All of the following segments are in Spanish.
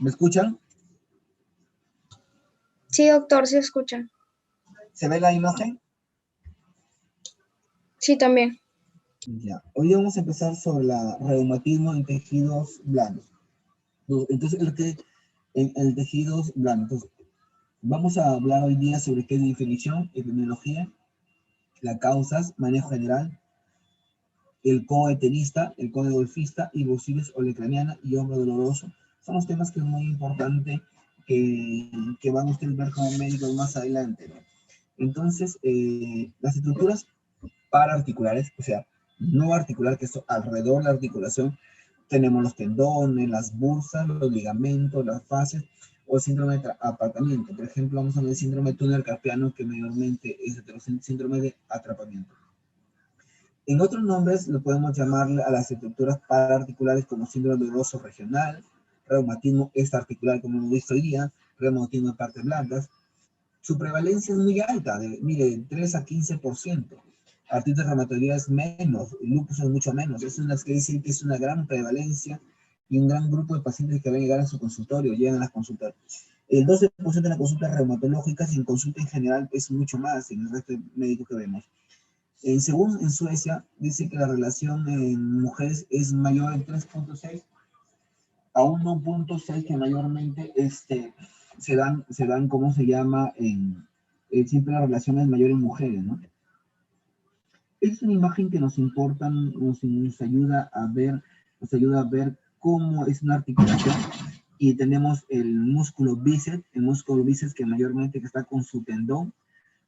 ¿Me escuchan? Sí, doctor, se escucha. ¿Se ve la imagen? Sí, también. Ya. Hoy vamos a empezar sobre la reumatismo en tejidos blandos. Entonces, en tejidos blandos. Entonces, vamos a hablar hoy día sobre qué es definición, epidemiología, las causas, manejo general, el COE tenista, el COE golfista y bursitis olecraniana y hombro doloroso. Son los temas que es muy importante que van a ustedes ver como médicos más adelante, ¿no? Entonces, las estructuras paraarticulares, o sea, no articular, que esto alrededor de la articulación, tenemos los tendones, las bursas, los ligamentos, las fascias, o síndrome de apartamiento. Por ejemplo, vamos a ver el síndrome de túnel carpiano, que mayormente es el síndrome de atrapamiento. En otros nombres lo podemos llamar a las estructuras paraarticulares como síndrome doloroso regional, reumatismo extraarticular, como hemos visto hoy día, reumatismo de partes blandas. Su prevalencia es muy alta, mire, 3 a 15%. Artritis reumatoidea es menos, el lupus es mucho menos. Es una que decir que es una gran prevalencia y un gran grupo de pacientes que van a llegar a su consultorio, llegan a las consultas. El 12% de las consultas reumatológicas y en consulta en general es mucho más en el resto de médicos que vemos. Según en Suecia, dice que la relación en mujeres es mayor en 3.6 a 1.6, que mayormente se dan, ¿cómo se llama? Siempre la relación es mayor en mujeres, ¿no? Es una imagen que nos importa, nos ayuda a ver cómo es una articulación. Y tenemos el músculo bíceps que mayormente está con su tendón,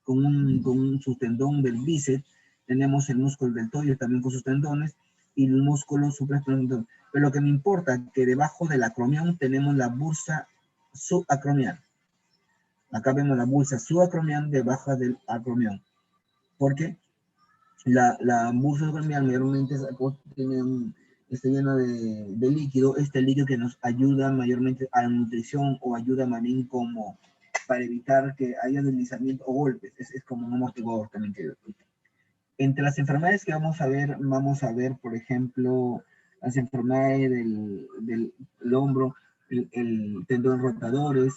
con su tendón del bíceps. Tenemos el músculo deltoides también con sus tendones y el músculo supraespinal. Pero lo que me importa es que debajo del acromión tenemos la bursa subacromial. Acá vemos la bursa subacromial debajo del acromión. Porque la bursa subacromial mayormente está llena de líquido. Este líquido que nos ayuda mayormente a la nutrición o ayuda más bien como para evitar que haya deslizamiento o golpes. Es como un amortiguador también. Entre las enfermedades que vamos a ver, por ejemplo, las enfermedades del hombro, el tendón rotadores,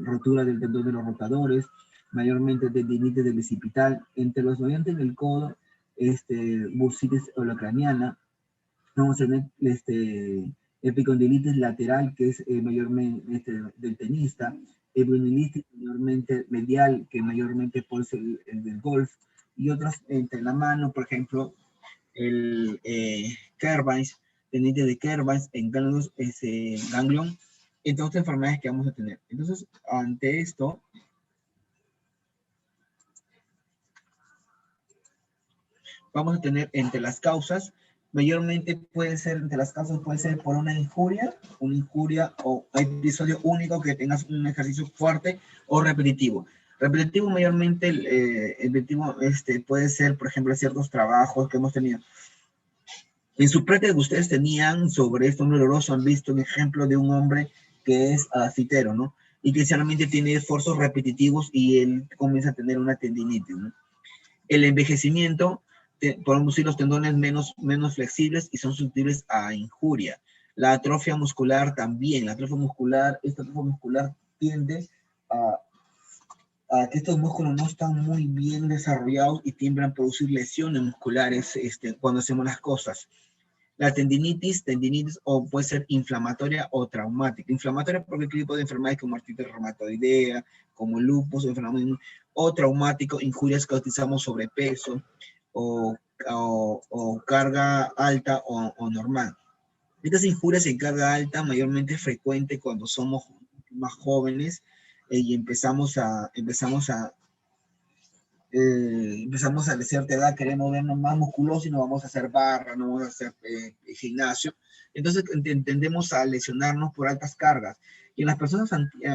rotura del tendón de los rotadores, mayormente tendinitis del bicipital. Entre los variantes del codo, bursitis olecraniana. Vamos a ver epicondilitis lateral, que es mayormente del tenista, epidendilitis mayormente medial, que mayormente puede ser el del golf, y otras entre la mano, por ejemplo, el Kervines, tendinitis de Kervines, en ganglion, entre otras enfermedades que vamos a tener. Entonces, ante esto, vamos a tener entre las causas, mayormente entre las causas puede ser por una injuria o episodio único que tengas un ejercicio fuerte o repetitivo. Repetitivo mayormente, repetitivo puede ser, por ejemplo, ciertos trabajos que hemos tenido. En su práctica que ustedes tenían sobre esto doloroso, han visto un ejemplo de un hombre que es fitero, ¿no? Y que solamente tiene esfuerzos repetitivos y él comienza a tener una tendinitis, ¿no? El envejecimiento, podemos decir los tendones menos flexibles y son susceptibles a injuria. La atrofia muscular también, esta atrofia muscular tiende a que estos músculos no están muy bien desarrollados y tienden a producir lesiones musculares cuando hacemos las cosas. La tendinitis o puede ser inflamatoria o traumática. Inflamatoria porque el tipo de enfermedades como artritis reumatoidea, como lupus, o traumático, injurias que utilizamos sobrepeso o carga alta o normal. Estas injurias en carga alta mayormente es frecuente cuando somos más jóvenes y empezamos a cierta edad, queremos vernos más musculosos y no vamos a hacer barra, no vamos a hacer gimnasio. Entonces tendemos a lesionarnos por altas cargas. Y en las personas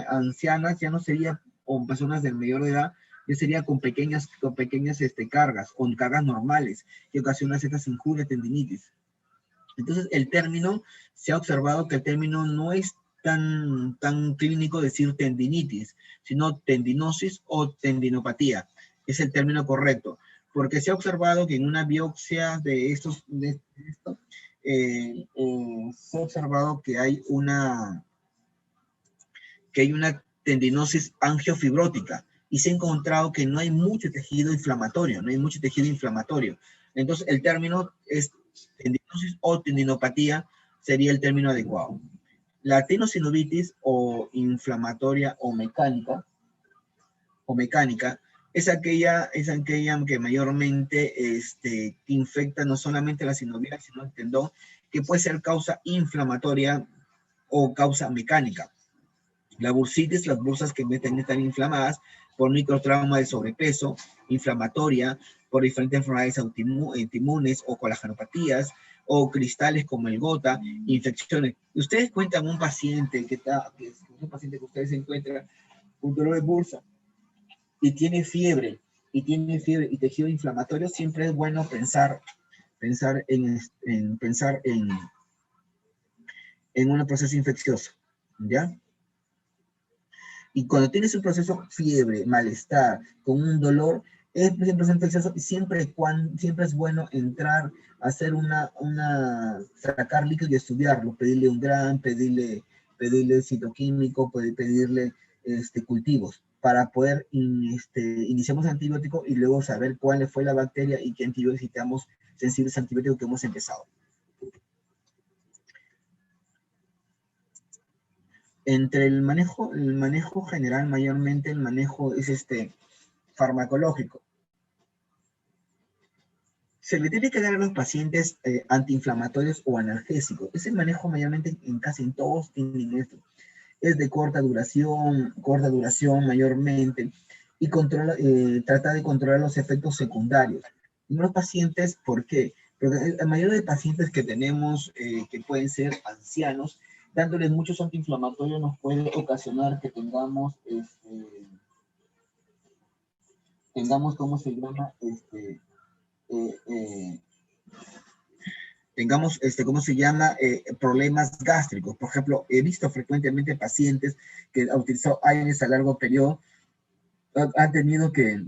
ancianas ya no sería, o personas de mayor edad, ya sería con pequeñas cargas, con cargas normales, que ocasionan estas injurias, tendinitis. Entonces el término, se ha observado que el término no es tan clínico decir tendinitis, sino tendinosis o tendinopatía. Es el término correcto, porque se ha observado que en una biopsia de esto, se ha observado que hay una tendinosis angiofibrótica y se ha encontrado que no hay mucho tejido inflamatorio, Entonces, el término es tendinosis o tendinopatía sería el término adecuado. La tendinosinovitis o inflamatoria o mecánica es aquella que mayormente infecta no solamente la sinovial, sino el tendón, que puede ser causa inflamatoria o causa mecánica. La bursitis, las bursas que están inflamadas por microtrauma de sobrepeso, inflamatoria, por diferentes enfermedades autoinmunes o colagenopatías, o cristales como el gota, infecciones. Ustedes cuentan un paciente que es un paciente que ustedes encuentran con dolor de bursa y tiene fiebre, y tejido inflamatorio, siempre es bueno pensar en un proceso infeccioso, ¿ya? Y cuando tienes un proceso fiebre, malestar, con un dolor, es siempre infeccioso y siempre es bueno entrar a hacer sacar líquido y estudiarlo, pedirle un gran, pedirle citoquímico, pedirle cultivos para poder iniciamos antibiótico y luego saber cuál fue la bacteria y qué antibióticos necesitamos sensibles antibióticos que hemos empezado. Entre el manejo general, mayormente el manejo es farmacológico. Se le tiene que dar a los pacientes antiinflamatorios o analgésicos. Ese manejo mayormente casi en todos tienen esto. Es de corta duración mayormente, y trata de controlar los efectos secundarios. En los pacientes, ¿por qué? Porque la mayoría de pacientes que tenemos, que pueden ser ancianos, dándoles muchos antiinflamatorios nos puede ocasionar que tengamos, ¿cómo se llama? Problemas gástricos. Por ejemplo, he visto frecuentemente pacientes que han utilizado AINES a largo periodo, han tenido que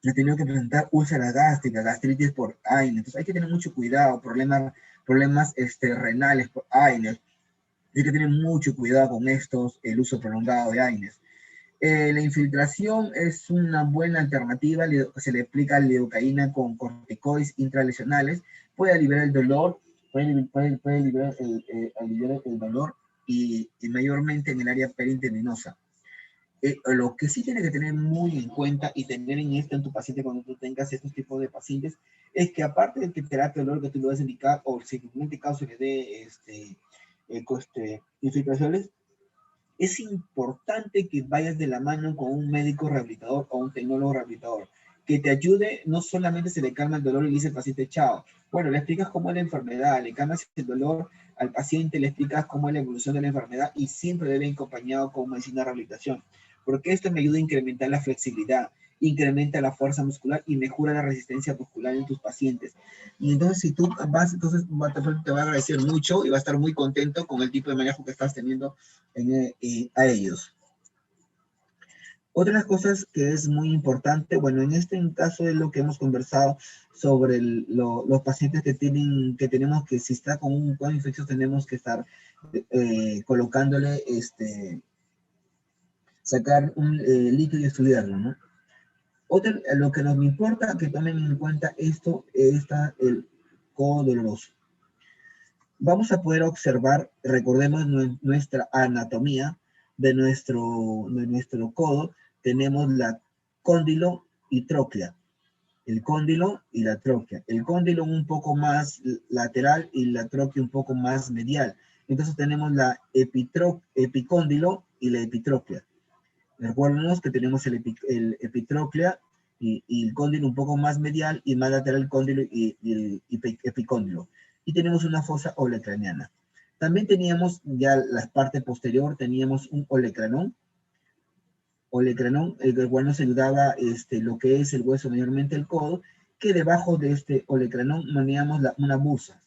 presentar úlcera gástrica, gastritis por AINES. Entonces hay que tener mucho cuidado, problemas renales por AINES. Hay que tener mucho cuidado con el uso prolongado de AINES. La infiltración es una buena alternativa, se le aplica lidocaína con corticoides intralesionales, puede aliviar el dolor, puede aliviar el dolor y mayormente en el área perintendinosa. Lo que sí tienes que tener muy en cuenta y tener en tu paciente cuando tú tengas estos tipos de pacientes es que aparte de que terapia de dolor que tú lo vas a indicar o si en este caso le dé infiltraciones, es importante que vayas de la mano con un médico rehabilitador o un tecnólogo rehabilitador que te ayude. No solamente se le calma el dolor y le dice al paciente chao. Bueno, le explicas cómo es la enfermedad, le calmas el dolor al paciente, le explicas cómo es la evolución de la enfermedad y siempre debe ir acompañado con medicina de rehabilitación, porque esto me ayuda a incrementar la flexibilidad, incrementa la fuerza muscular y mejora la resistencia muscular en tus pacientes. Y entonces si tú vas, entonces te va a agradecer mucho y va a estar muy contento con el tipo de manejo que estás teniendo a ellos. Otras cosas que es muy importante, bueno, en este caso es lo que hemos conversado sobre los pacientes que tenemos que si está con un cuadro infeccioso tenemos que estar colocándole, sacar un líquido y estudiarlo, ¿no? Lo que nos importa que tomen en cuenta esto está el codo doloroso. Vamos a poder observar, recordemos nuestra anatomía de nuestro codo, tenemos la cóndilo y tróclea, el cóndilo y la tróclea. El cóndilo un poco más lateral y la tróclea un poco más medial. Entonces tenemos la epicóndilo y la epitróclea. Recuerden que tenemos el epitróclea y el cóndilo un poco más medial y más lateral el cóndilo y el epicóndilo. Y tenemos una fosa olecraniana. También teníamos ya la parte posterior, teníamos un olecranón, el cual nos ayudaba lo que es el hueso, mayormente el codo, que debajo de este olecranón manejamos una bursa.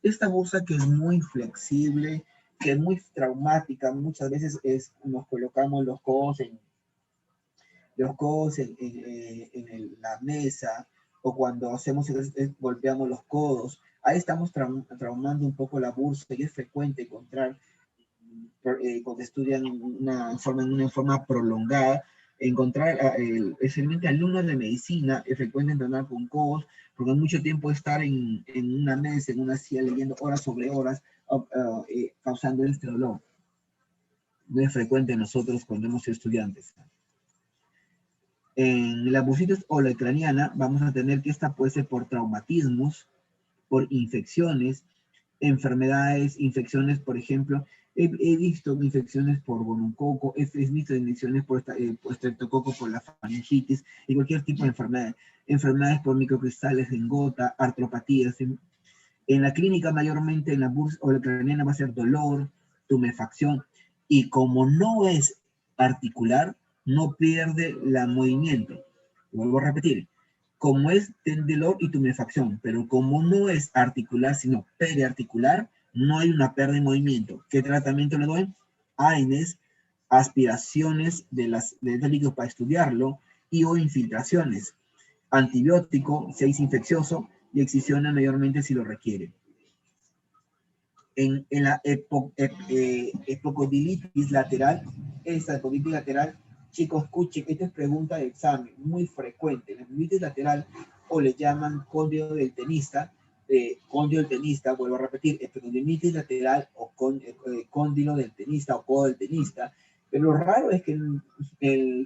Esta bursa que es muy flexible, que es muy traumática, muchas veces nos colocamos los codos en la mesa, o cuando hacemos golpeamos los codos. Ahí estamos traumando un poco la bursa y es frecuente encontrar, cuando estudian en una forma prolongada, encontrar especialmente alumnos de medicina, es frecuente entrenar con codos, porque mucho tiempo estar en una mesa, en una silla, leyendo horas sobre horas, causando este dolor. No es frecuente en nosotros cuando hemos sido estudiantes. En la bursitis olecraniana vamos a tener que esta puede ser por traumatismos, por infecciones, enfermedades, infecciones, por ejemplo, he visto infecciones por gonococo, he visto infecciones por estreptococo, por la faringitis y cualquier tipo de enfermedad. Enfermedades por microcristales en gota, artropatías. En la clínica mayormente en la bursa olecraniana va a ser dolor, tumefacción, y como no es articular, no pierde el movimiento. Vuelvo a repetir, como es dolor y tumefacción, pero como no es articular, sino periarticular, no hay una pérdida de movimiento. ¿Qué tratamiento le doy? AINES, aspiraciones de líquidos para estudiarlo, y o infiltraciones. Antibiótico, si es infeccioso, y excisiona mayormente si lo requiere. En la epocondilitis lateral, esta epocondilitis lateral, chicos, escuchen, esta es pregunta de examen, muy frecuente. La epocondilitis lateral, o le llaman cóndilo del tenista, vuelvo a repetir, epocondilitis lateral o cóndilo del tenista o codo del tenista, pero lo raro es que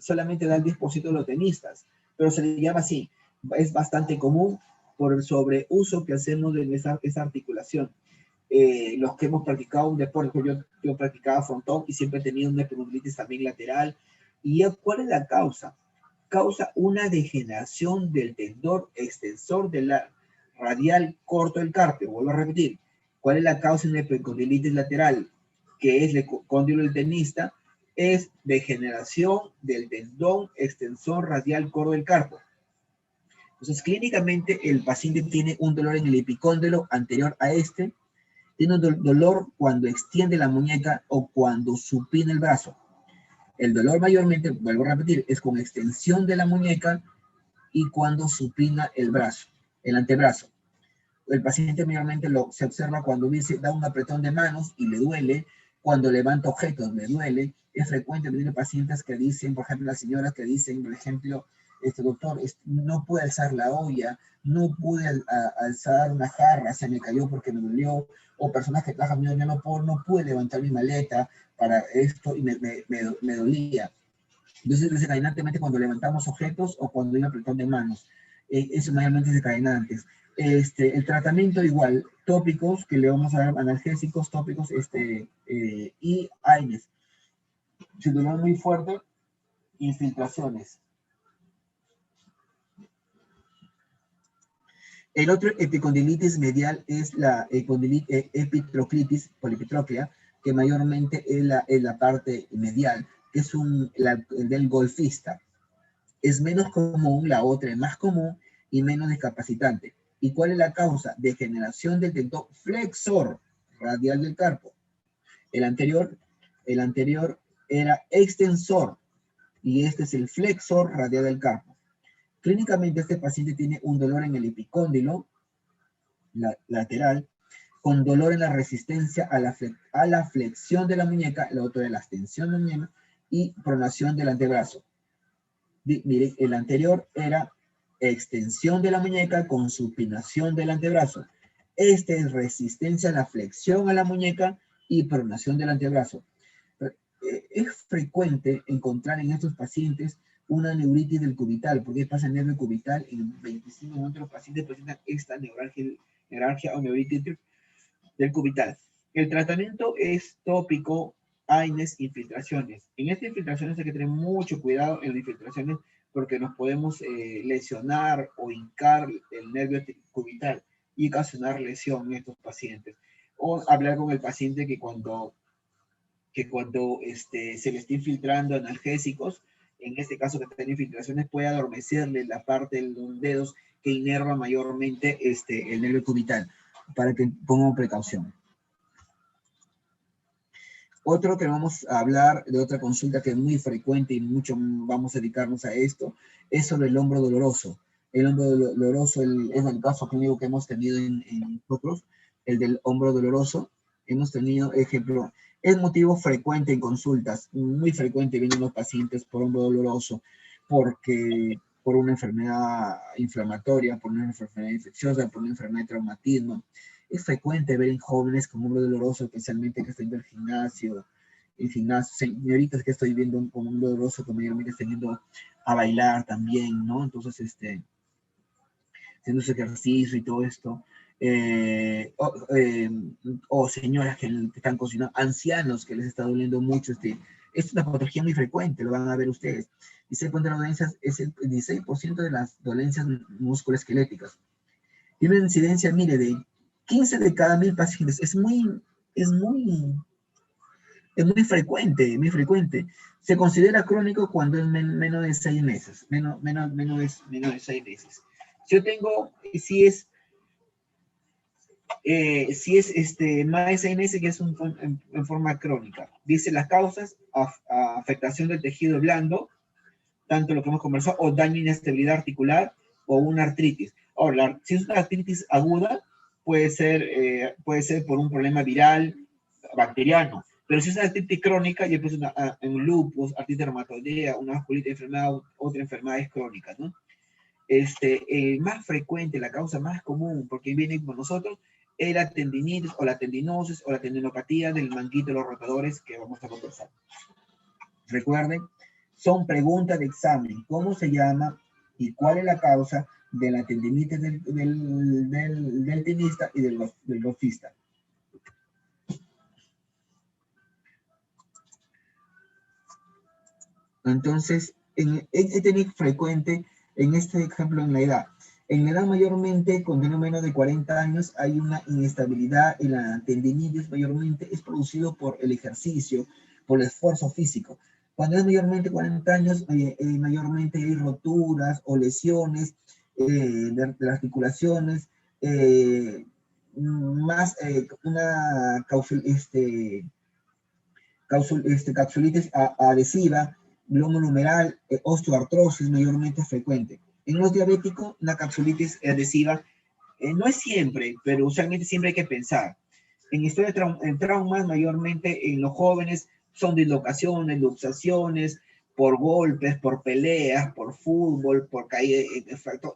solamente da el 10% de los tenistas, pero se le llama así. Es bastante común por el sobreuso que hacemos de esa articulación. Los que hemos practicado un deporte, yo practicaba frontón y siempre he tenido una epicondilitis también lateral. ¿Y cuál es la causa? Causa una degeneración del tendón extensor de la radial corto del carpio. Vuelvo a repetir, ¿cuál es la causa de una epicondilitis lateral? Que es el cóndilo del tenista, es degeneración del tendón extensor radial corto del carpio. Entonces, clínicamente, el paciente tiene un dolor en el epicóndilo anterior a este, tiene un dolor cuando extiende la muñeca o cuando supina el brazo. El dolor mayormente, vuelvo a repetir, es con extensión de la muñeca y cuando supina el brazo, el antebrazo. El paciente mayormente se observa cuando da un apretón de manos y le duele, cuando levanta objetos le duele. Es frecuente tener pacientes que dicen, por ejemplo, las señoras que dicen, por ejemplo, doctor, no pude alzar la olla, no pude alzar una jarra, se me cayó porque me dolió, o personas que trabajan, yo no pude levantar mi maleta para esto y me dolía. Entonces, desencadenantemente cuando levantamos objetos o cuando hay un apretón de manos, eso mayormente es desencadenantes. El tratamiento igual, tópicos, que le vamos a dar analgésicos, tópicos, y AINES. Si dolor muy fuerte, infiltraciones. El otro epicondilitis medial es la epitroclitis, polipitróclea, que mayormente es la parte medial, que es el del golfista. Es menos común, la otra es más común y menos discapacitante. ¿Y cuál es la causa? Degeneración del tendón flexor radial del carpo. El anterior era extensor y este es el flexor radial del carpo. Clínicamente este paciente tiene un dolor en el epicóndilo lateral, con dolor en la resistencia a la flexión de la muñeca, la otra de la extensión de la muñeca y pronación del antebrazo. Miren, el anterior era extensión de la muñeca con supinación del antebrazo. Este es resistencia a la flexión a la muñeca y pronación del antebrazo. Es frecuente encontrar en estos pacientes una neuritis del cubital. ¿Por qué pasa el nervio cubital? En 25% de los pacientes presentan esta neuralgia o neuritis del cubital. El tratamiento es tópico, AINES, infiltraciones. En estas infiltraciones hay que tener mucho cuidado en las infiltraciones porque nos podemos lesionar o hincar el nervio cubital y ocasionar lesión en estos pacientes. O hablar con el paciente que cuando se le está infiltrando analgésicos, en este caso que está en infiltraciones, puede adormecerle la parte de los dedos que inerva mayormente el nervio cubital, para que pongan precaución. Otro que vamos a hablar de otra consulta que es muy frecuente y mucho vamos a dedicarnos a esto, es sobre el hombro doloroso. El hombro doloroso es el caso clínico que hemos tenido en nosotros, el del hombro doloroso. Hemos tenido, ejemplo, es motivo frecuente en consultas, muy frecuente vienen los pacientes por hombro doloroso, porque por una enfermedad inflamatoria, por una enfermedad infecciosa, por una enfermedad de traumatismo. Es frecuente ver en jóvenes con hombro doloroso, especialmente que están en el gimnasio, señoritas que estoy viendo con hombro doloroso, que mayormente están yendo a bailar también, ¿no? Entonces, haciendo su ejercicio y todo esto. O señoras que están cocinando, ancianos que les está doliendo mucho. Es una patología muy frecuente, lo van a ver ustedes. 16% de las dolencias es el 16% de las dolencias musculoesqueléticas. Tiene una incidencia, mire, de 15 de cada 1000 pacientes. Es muy frecuente, muy frecuente. Se considera crónico cuando es menos de 6 meses, menos de 6 meses. Yo tengo, si es más de 6 meses, ya es en forma crónica. Dice las causas: afectación del tejido blando, tanto lo que hemos conversado, o daño e inestabilidad articular, o una artritis. Ahora, si es una artritis aguda, puede ser por un problema viral, bacteriano. Pero si es una artritis crónica, ya pues un lupus, artritis reumatoidea, una vasculitis enfermedad, otra enfermedad es crónica, ¿no? Más frecuente, la causa más común, porque viene con nosotros, es la tendinitis o la tendinosis o la tendinopatía del manguito de los rotadores que vamos a conversar. Recuerden, son preguntas de examen: ¿cómo se llama y cuál es la causa de la tendinitis del tenista y del golfista? Entonces, es tener frecuente en este ejemplo en la edad. En la edad mayormente, cuando tiene menos de 40 años, hay una inestabilidad y la tendinitis mayormente es producido por el ejercicio, por el esfuerzo físico. Cuando es mayormente 40 años, mayormente hay roturas o lesiones de las articulaciones, más una capsulitis adhesiva, glomo numeral, osteoartrosis mayormente frecuente. En los diabéticos, una capsulitis adhesiva no es siempre, pero usualmente siempre hay que pensar. En historia en traumas, mayormente en los jóvenes, son dislocaciones, luxaciones, por golpes, por peleas, por fútbol, por caída,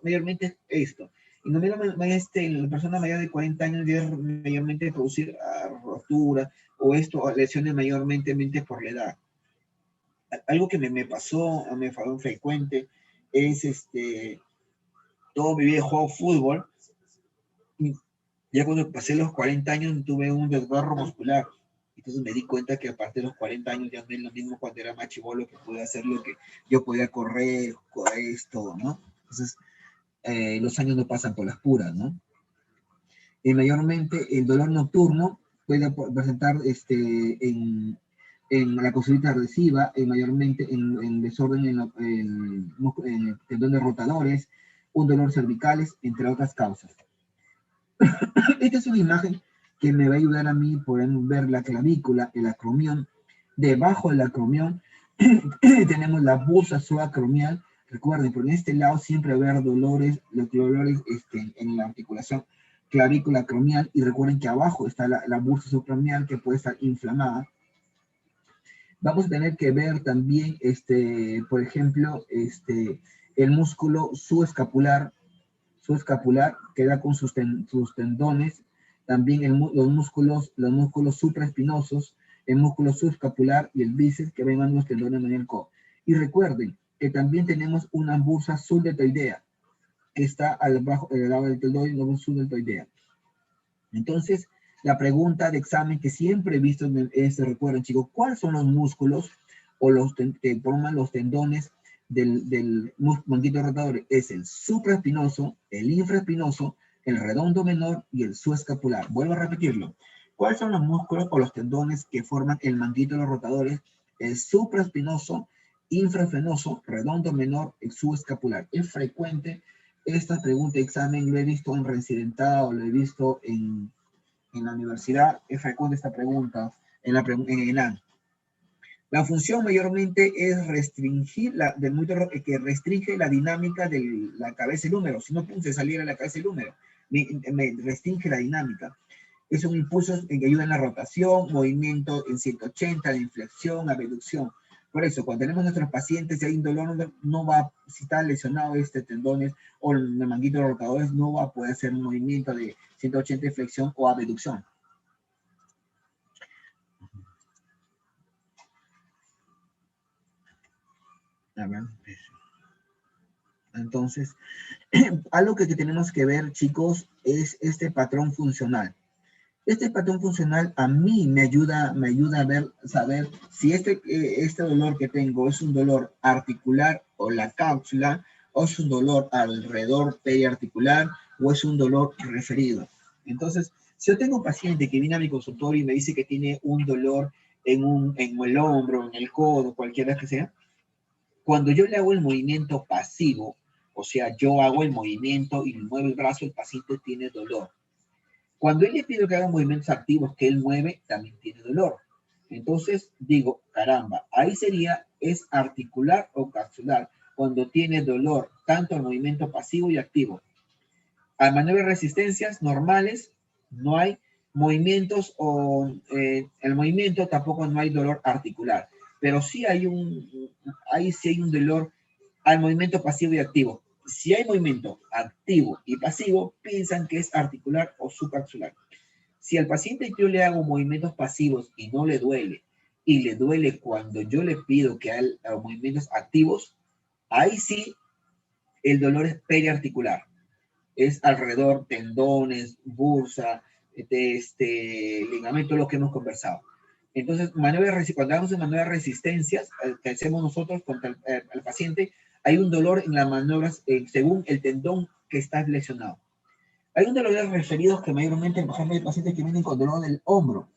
mayormente esto. En la persona mayor de 40 años debe mayormente producir rotura o lesiones mayormente por la edad. Algo que me pasó frecuente es todo mi vida he jugado fútbol. Ya cuando pasé los 40 años tuve un desgarro muscular. Entonces me di cuenta que a partir de los 40 años ya no es lo mismo cuando era más chibolo, que podía hacer lo que yo podía correr, esto, ¿no? Entonces, los años no pasan por las puras, ¿no? Y mayormente el dolor nocturno puede presentar en la consulta adhesiva, mayormente en desorden en el tendón de rotadores, un dolor cervicales, entre otras causas. Esta es una imagen que me va a ayudar a mí poder ver la clavícula, el acromión. Debajo del acromión tenemos la bursa subacromial. Recuerden, por este lado siempre va a haber dolores, los dolores en la articulación clavícula acromial, y recuerden que abajo está la bursa subacromial, que puede estar inflamada. Vamos a tener que ver también, por ejemplo, el músculo subescapular, que da con sus tendones, también los músculos supraespinosos, el músculo subescapular y el bíceps, que ven a los tendones en el codo. Y recuerden que también tenemos una bursa subdeltoidea, que está al lado del deltoide, y no subdeltoidea. Entonces, la pregunta de examen que siempre he visto recuerden, chicos, ¿cuáles son los músculos o que forman los tendones del manguito rotador? Es el supraespinoso, el infraespinoso, el redondo menor y el subescapular. Vuelvo a repetirlo. ¿Cuáles son los músculos o los tendones que forman el manguito de los rotadores? El supraespinoso, infraespinoso, redondo menor y subescapular. Es frecuente esta pregunta de examen, lo he visto en residentado, lo he visto en la universidad, es frecuente esta pregunta en el ENAN. La función mayormente es restringir que restringe la dinámica de la cabeza del húmero. Si no, se saliera la cabeza del húmero. Me restringe la dinámica. Es un impulso que ayuda en la rotación, movimiento en 180, de inflexión, abducción. Por eso, cuando tenemos nuestros pacientes y hay un dolor, no va, si está lesionado tendones o el manguito de rotadores, no va a poder hacer un movimiento de 180 de flexión o abducción. Entonces, algo que tenemos que ver, chicos, es este patrón funcional. Este patrón funcional a mí me ayuda a ver, saber si este dolor que tengo es un dolor articular o la cápsula, o es un dolor alrededor periarticular, o es un dolor referido. Entonces, si yo tengo un paciente que viene a mi consultorio y me dice que tiene un dolor en el hombro, en el codo, cualquiera que sea, cuando yo le hago el movimiento pasivo, o sea, yo hago el movimiento y muevo el brazo, el paciente tiene dolor. Cuando él le pido que haga movimientos activos que él mueve, también tiene dolor. Entonces digo, caramba, ahí es articular o capsular, cuando tiene dolor, tanto el movimiento pasivo y activo. Al maniobrar resistencias normales, no hay movimientos el movimiento tampoco no hay dolor articular, pero sí hay un dolor al movimiento pasivo y activo. Si hay movimiento activo y pasivo, piensan que es articular o subcapsular. Si al paciente yo le hago movimientos pasivos y no le duele, y le duele cuando yo le pido que haga movimientos activos, ahí sí el dolor es periarticular. Es alrededor tendones, bursa, ligamento, lo que hemos conversado. Entonces, cuando hablamos de maniobras de resistencias que hacemos nosotros contra el paciente, hay un dolor en las maniobras según el tendón que está lesionado. Hay un dolor de referidos que mayormente, por ejemplo, hay pacientes que vienen con dolor del hombro.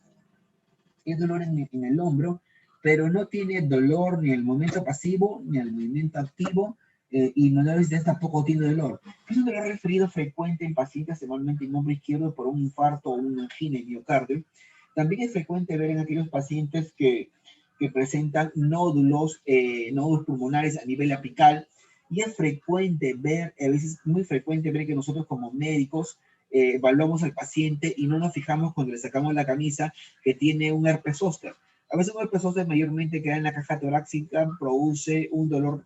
Es dolor en el hombro, pero no tiene dolor ni el movimiento pasivo ni el movimiento activo, y no tampoco tiene dolor. Es un dolor referido frecuente en pacientes, normalmente en hombro izquierdo, por un infarto o una angina de miocardio. También es frecuente ver en aquellos pacientes que presentan nódulos pulmonares a nivel apical, y es frecuente ver, a veces muy frecuente ver que nosotros como médicos evaluamos al paciente y no nos fijamos cuando le sacamos la camisa que tiene un herpes zóster. A veces un herpes zóster mayormente queda en la caja torácica, produce un dolor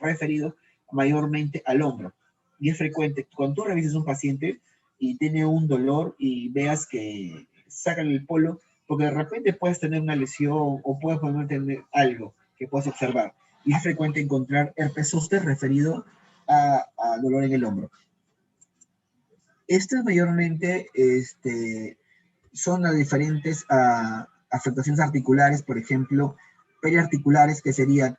referido mayormente al hombro. Y es frecuente, cuando tú revisas un paciente y tiene un dolor y veas que sacan el polo, porque de repente puedes tener una lesión o puedes tener algo que puedes observar. Y es frecuente encontrar herpes zóster referido a dolor en el hombro. Estas mayormente son las diferentes afectaciones articulares, por ejemplo, periarticulares, que sería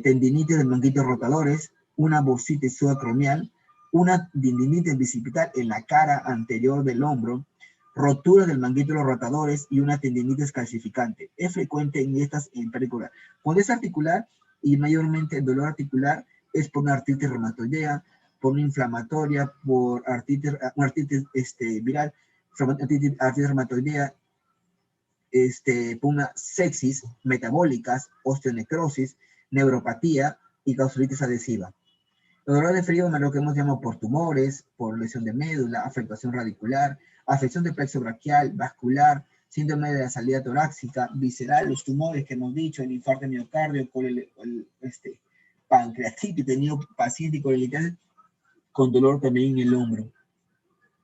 tendinitis del manguito rotadores, una bursitis subacromial, una tendinitis bicipital en la cara anterior del hombro, rotura del manguito de los rotadores y una tendinitis calcificante. Es frecuente en estas en particular. Cuando es articular y mayormente el dolor articular es por una artritis reumatoidea, por una inflamatoria, por artritis viral, artritis reumatoidea, por una sepsis, metabólicas, osteonecrosis, neuropatía y gastritis adhesiva. El dolor de frío es lo que hemos llamado por tumores, por lesión de médula, afectación radicular, afección de plexo braquial, vascular, síndrome de la salida torácica, visceral, los tumores que hemos dicho, el infarto de miocardio, pancreatitis, he tenido pacientes con dolor también en el hombro.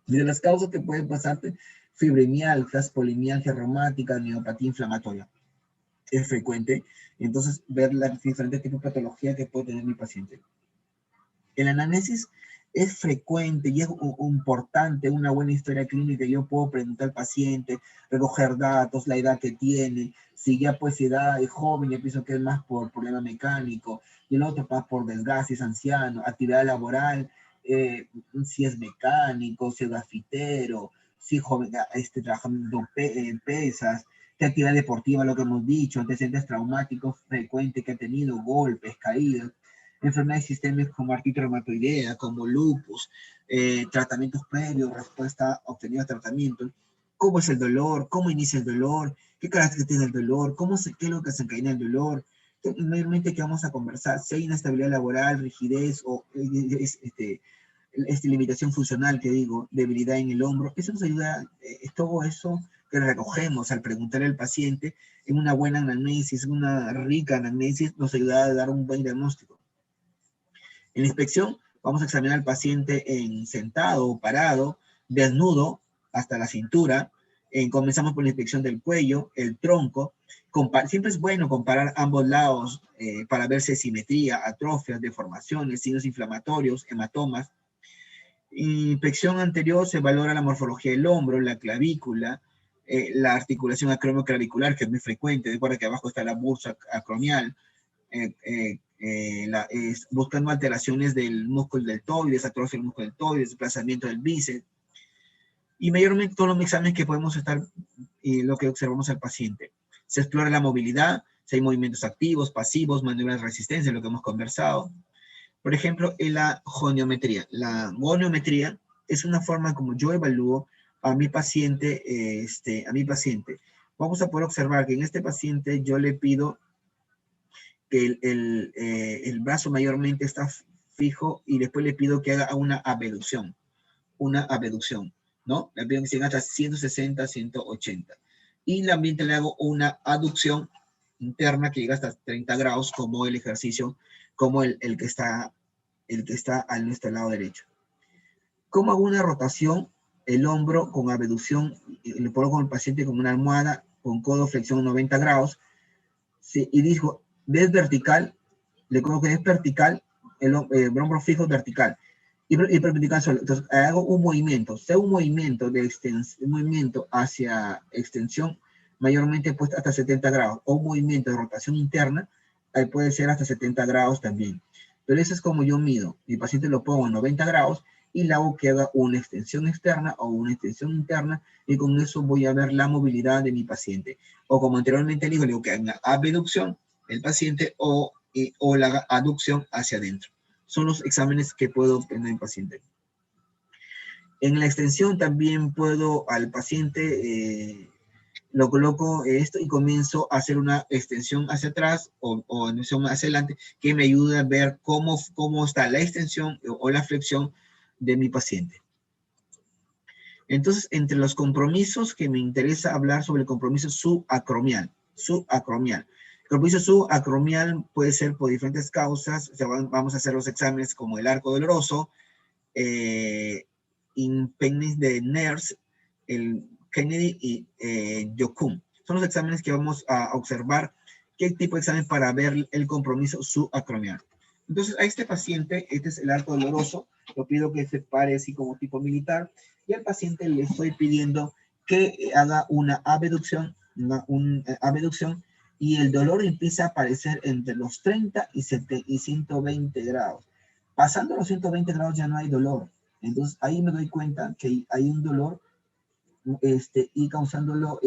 Y de las causas que pueden pasarte, fibromialgias, polimialgia reumática, neopatía inflamatoria. Es frecuente, entonces, ver las diferentes tipos de patología que puede tener mi paciente. El anamnesis es frecuente y es importante, una buena historia clínica. Yo puedo preguntar al paciente, recoger datos, la edad que tiene, si ya pues edad es joven, yo pienso que es más por problema mecánico, y el otro más por desgaste, es anciano, actividad laboral, si es mecánico, si es gafitero, si joven, trabajando en pesas, qué actividad deportiva, lo que hemos dicho, antecedentes traumáticos frecuentes que ha tenido, golpes, caídas, enfermedades sistémicas como artritis reumatoidea, como lupus, tratamientos previos, respuesta obtenida a tratamiento, cómo es el dolor, cómo inicia el dolor, qué características tiene el dolor, qué es lo que desencadena el dolor. Entonces, mayormente que vamos a conversar, si hay inestabilidad laboral, rigidez o limitación funcional, que digo, debilidad en el hombro, eso nos ayuda, todo eso que recogemos al preguntarle al paciente en una buena anamnesis, una rica anamnesis, nos ayuda a dar un buen diagnóstico. En la inspección, vamos a examinar al paciente en sentado o parado, desnudo hasta la cintura. Comenzamos por la inspección del cuello, el tronco. Siempre es bueno comparar ambos lados para ver si hay simetría, atrofias, deformaciones, signos inflamatorios, hematomas. Inspección anterior se valora la morfología del hombro, la clavícula, la articulación acromioclavicular, que es muy frecuente. Recuerda que abajo está la bursa acromial. Buscando alteraciones del músculo deltoides, atrofia del músculo deltoides, desplazamiento del bíceps. Y mayormente todos los exámenes que podemos estar y lo que observamos al paciente. Se explora la movilidad, si hay movimientos activos, pasivos, maniobras de resistencia, lo que hemos conversado. Por ejemplo, en la goniometría. La goniometría es una forma como yo evalúo a mi paciente, Vamos a poder observar que en este paciente yo le pido que el brazo mayormente está fijo y después le pido que haga una abducción, ¿no? Le pido que siga hasta 160, 180. Y también le hago una aducción interna que llega hasta 30 grados, como el ejercicio, como el que está a nuestro lado derecho. ¿Cómo hago una rotación? El hombro con abducción, le pongo con el paciente con una almohada, con codo flexión 90 grados, sí, y dijo, ¿ves vertical? Le coloco que es vertical, el hombro fijo vertical, y perpendicular solo. Entonces, hago un movimiento, sea un movimiento un movimiento hacia extensión, mayormente puesto hasta 70 grados, o un movimiento de rotación interna, puede ser hasta 70 grados también. Pero eso es como yo mido. Mi paciente lo pongo en 90 grados y le hago que haga una extensión externa o una extensión interna, y con eso voy a ver la movilidad de mi paciente. O como anteriormente le digo que haga una abducción el paciente o la aducción hacia adentro. Son los exámenes que puedo obtener en paciente. En la extensión también puedo al paciente, lo coloco esto y comienzo a hacer una extensión hacia atrás o extensión hacia adelante, que me ayuda a ver cómo está la extensión o la flexión de mi paciente. Entonces, entre los compromisos que me interesa hablar sobre el compromiso subacromial. El compromiso subacromial puede ser por diferentes causas. O sea, vamos a hacer los exámenes como el arco doloroso, impingement de Nernst, el Kennedy y Jochum. Son los exámenes que vamos a observar. ¿Qué tipo de examen para ver el compromiso subacromial? Entonces, a este paciente, este es el arco doloroso, lo pido que se pare así como tipo militar, y al paciente le estoy pidiendo que haga una abducción, y el dolor empieza a aparecer entre los 30 y 120 grados. Pasando los 120 grados ya no hay dolor. Entonces, ahí me doy cuenta que hay un dolor y causándolo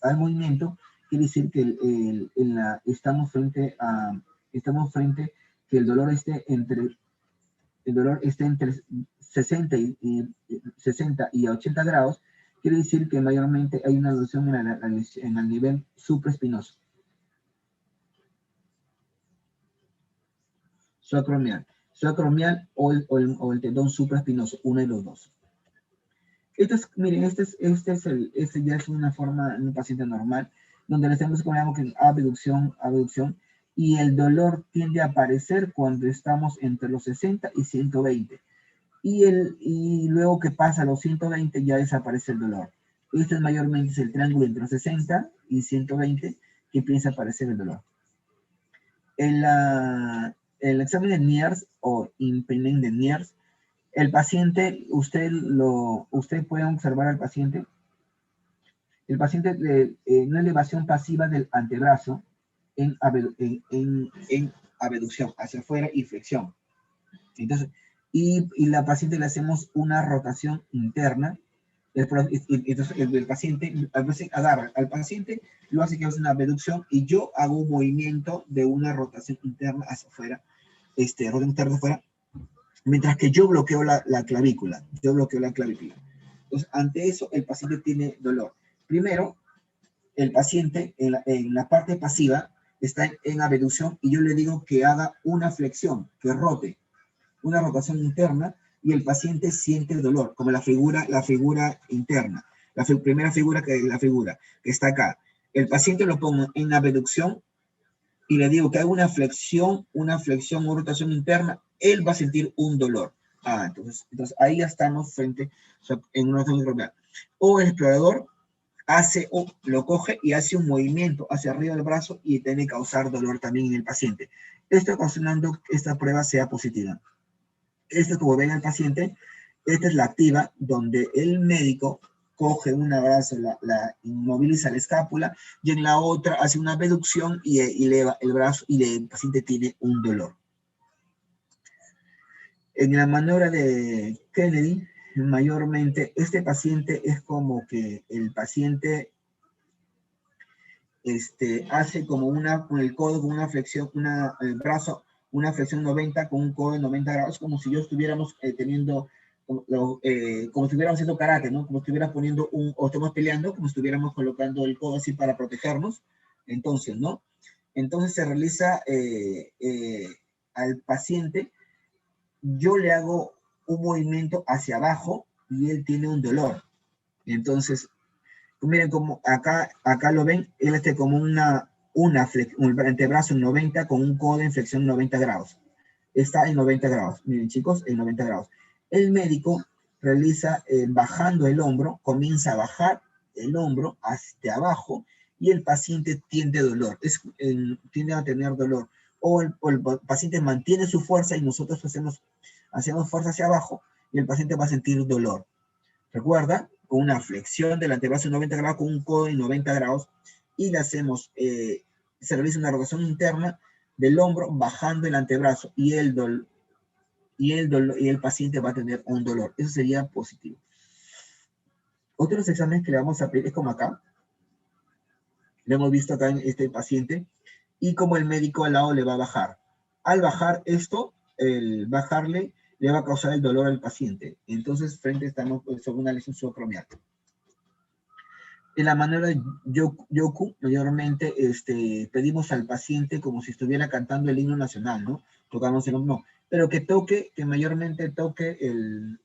al movimiento, quiere decir que estamos frente que el dolor esté entre 60 y 80 grados, quiere decir que mayormente hay una lesión en el nivel supraespinoso. Subacromial o el tendón supraespinoso, uno de los dos. Miren, este ya es una forma en un paciente normal, donde le estamos como que abducción, y el dolor tiende a aparecer cuando estamos entre los 60 y 120. Y luego que pasa los 120 ya desaparece el dolor. Este mayormente es el triángulo entre los 60 y 120 que empieza a aparecer el dolor. El examen de Nernst o impingement de Nernst, el paciente, usted puede observar al paciente. El paciente una elevación pasiva del antebrazo en abducción hacia afuera y flexión. Entonces, y la paciente le hacemos una rotación interna. Entonces, el paciente a veces agarra al paciente, lo hace que hace una abducción y yo hago un movimiento de una rotación interna hacia afuera, rotación interna hacia afuera, mientras que yo bloqueo la clavícula. Entonces, ante eso, el paciente tiene dolor. Primero, el paciente en la parte pasiva está en abducción y yo le digo que haga una flexión, que rote, una rotación interna y el paciente siente el dolor, como la figura interna, primera figura que está acá. El paciente lo pongo en abducción y le digo que haga una flexión o rotación interna, él va a sentir un dolor. Entonces ahí ya estamos en una rotación microbial. O el explorador lo coge y hace un movimiento hacia arriba del brazo y tiene que causar dolor también en el paciente. Esto ocasionando que esta prueba sea positiva. Esto, como ven al paciente, esta es la activa, donde el médico coge una brazo, la inmoviliza la escápula, y en la otra hace una abducción y eleva el brazo y el paciente tiene un dolor. En la maniobra de Kennedy, mayormente, este paciente es como que el paciente hace como con el codo, con una flexión, el brazo, una flexión 90 con un codo de 90 grados, como si yo estuviéramos teniendo, como si estuviéramos haciendo karate, ¿no? Como si estuviéramos poniendo o estamos peleando, como si estuviéramos colocando el codo así para protegernos. Entonces, ¿no? Entonces se realiza al paciente, yo le hago un movimiento hacia abajo y él tiene un dolor. Entonces, miren como acá lo ven, él como un antebrazo en 90 con un codo en flexión 90 grados. Está en 90 grados. Miren chicos, en 90 grados. El médico realiza bajando el hombro, comienza a bajar el hombro hacia abajo y el paciente tiene dolor, tiende a tener dolor. O el paciente mantiene su fuerza y nosotros hacemos fuerza hacia abajo y el paciente va a sentir dolor. Recuerda, con una flexión del antebrazo en 90 grados, con un codo en 90 grados, y le hacemos, se realiza una rotación interna del hombro bajando el antebrazo y el paciente va a tener un dolor. Eso sería positivo. Otros exámenes que le vamos a pedir es como acá. Lo hemos visto acá en este paciente. Y como el médico al lado le va a bajar. Al bajar esto, el bajarle le va a causar el dolor al paciente. Entonces, estamos sobre una lesión subacromial. En la manera de Yoku, mayormente pedimos al paciente como si estuviera cantando el himno nacional, ¿no? Tocamos el hombro, pero que mayormente toque el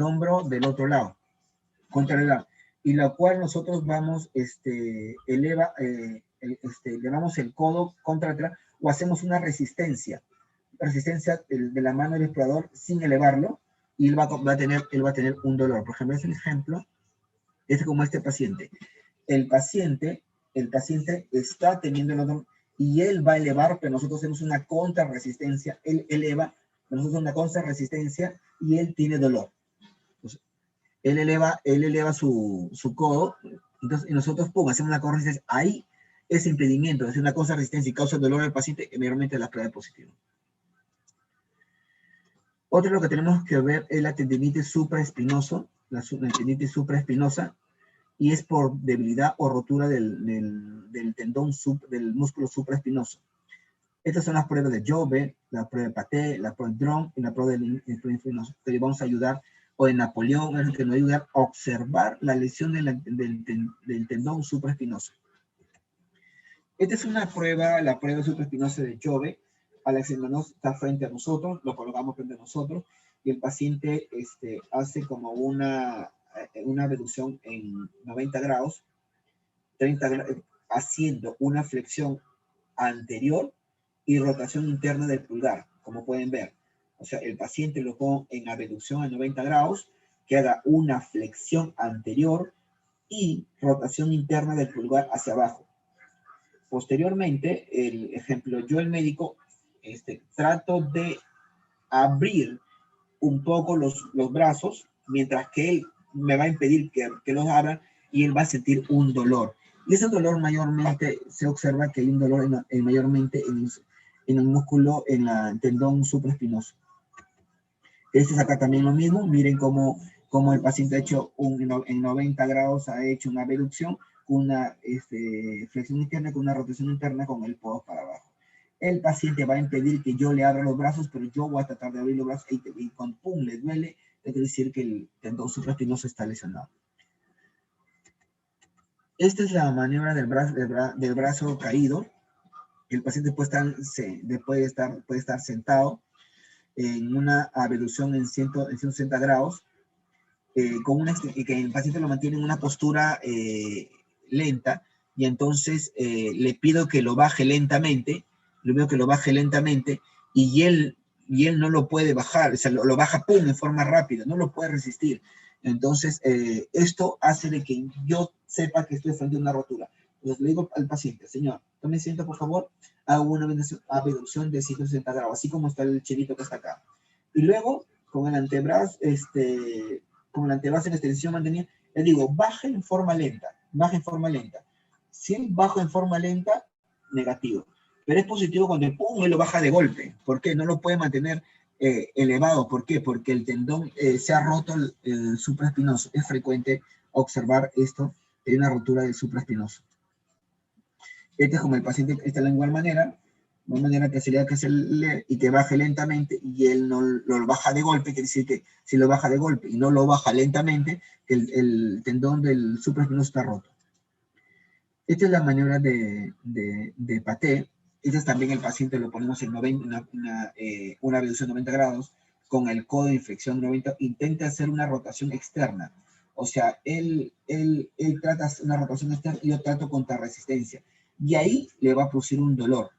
hombro del otro lado, contra el lado. Y la cual nosotros vamos, elevamos el codo contra atrás o hacemos una resistencia de la mano del explorador sin elevarlo y él va a tener un dolor. Por ejemplo, es un ejemplo. Es como este paciente. El paciente está teniendo el dolor y él va a elevar, pero nosotros hacemos una contrarresistencia. Él eleva, pero nosotros una contrarresistencia y él tiene dolor. Entonces, él eleva su codo, entonces, y nosotros hacemos una contrarresistencia. Ahí ese impedimento de hacer una contrarresistencia y causa dolor al paciente, mayormente la prueba es positiva. Otro lo que tenemos que ver es la tendinitis supraespinosa, la tendinitis supraespinosa, y es por debilidad o rotura del tendón del músculo supraespinoso. Estas son las pruebas de Jove, la prueba de Paté, la prueba de Drone y la prueba del espinoso, que le vamos a ayudar, o de Napoleón, es el que nos va a ayudar a observar la lesión del tendón supraespinoso. Esta es una prueba, la prueba supraespinosa de Jove. Alex Hermanos está frente a nosotros, lo colocamos frente a nosotros, y el paciente hace como una abducción en 90 grados, 30 grados, haciendo una flexión anterior y rotación interna del pulgar, como pueden ver. O sea, el paciente lo pone en abducción a 90 grados, que haga una flexión anterior y rotación interna del pulgar hacia abajo. Posteriormente, el ejemplo, yo el médico trato de abrir un poco los brazos, mientras que él me va a impedir que los abra y él va a sentir un dolor. Y ese dolor mayormente se observa que hay un dolor mayormente en el músculo, en el tendón supraespinoso. Este es acá también lo mismo. Miren cómo el paciente ha hecho en 90 grados, ha hecho una abducción, con una flexión interna, con una rotación interna con el codo para abajo. El paciente va a impedir que yo le abra los brazos, pero yo voy a tratar de abrir los brazos y cuando pum, le duele, es decir que el tendón supraespinoso está lesionado. Esta es la maniobra del brazo caído. El paciente puede estar sentado en una abducción en 160 grados, y que el paciente lo mantiene en una postura lenta, y entonces le pido que lo baje lentamente, y él no lo puede bajar, o sea, lo baja pum, en forma rápida, no lo puede resistir. Entonces, esto hace de que yo sepa que estoy frente a una rotura. Entonces le digo al paciente, señor, tome asiento, por favor, hago una abducción de 160 grados, así como está el chinito que está acá. Y luego, con el antebrazo, en extensión mantenida, le digo, baje en forma lenta, baje en forma lenta. Si bajo en forma lenta, negativo. Pero es positivo cuando el pum, él lo baja de golpe. ¿Por qué? No lo puede mantener elevado. ¿Por qué? Porque el tendón se ha roto el supraespinoso. Es frecuente observar esto, de una rotura del supraespinoso. Este es como el paciente está de igual manera que sería que se lee y que baje lentamente, y él no lo baja de golpe, quiere decir que si lo baja de golpe y no lo baja lentamente, el tendón del supraespinoso está roto. Esta es la maniobra de Paté. Este es también el paciente, lo ponemos en una reducción de 90 grados, con el codo de inflexión 90, intenta hacer una rotación externa. O sea, él trata de hacer una rotación externa y yo trato contra resistencia. Y ahí le va a producir un dolor.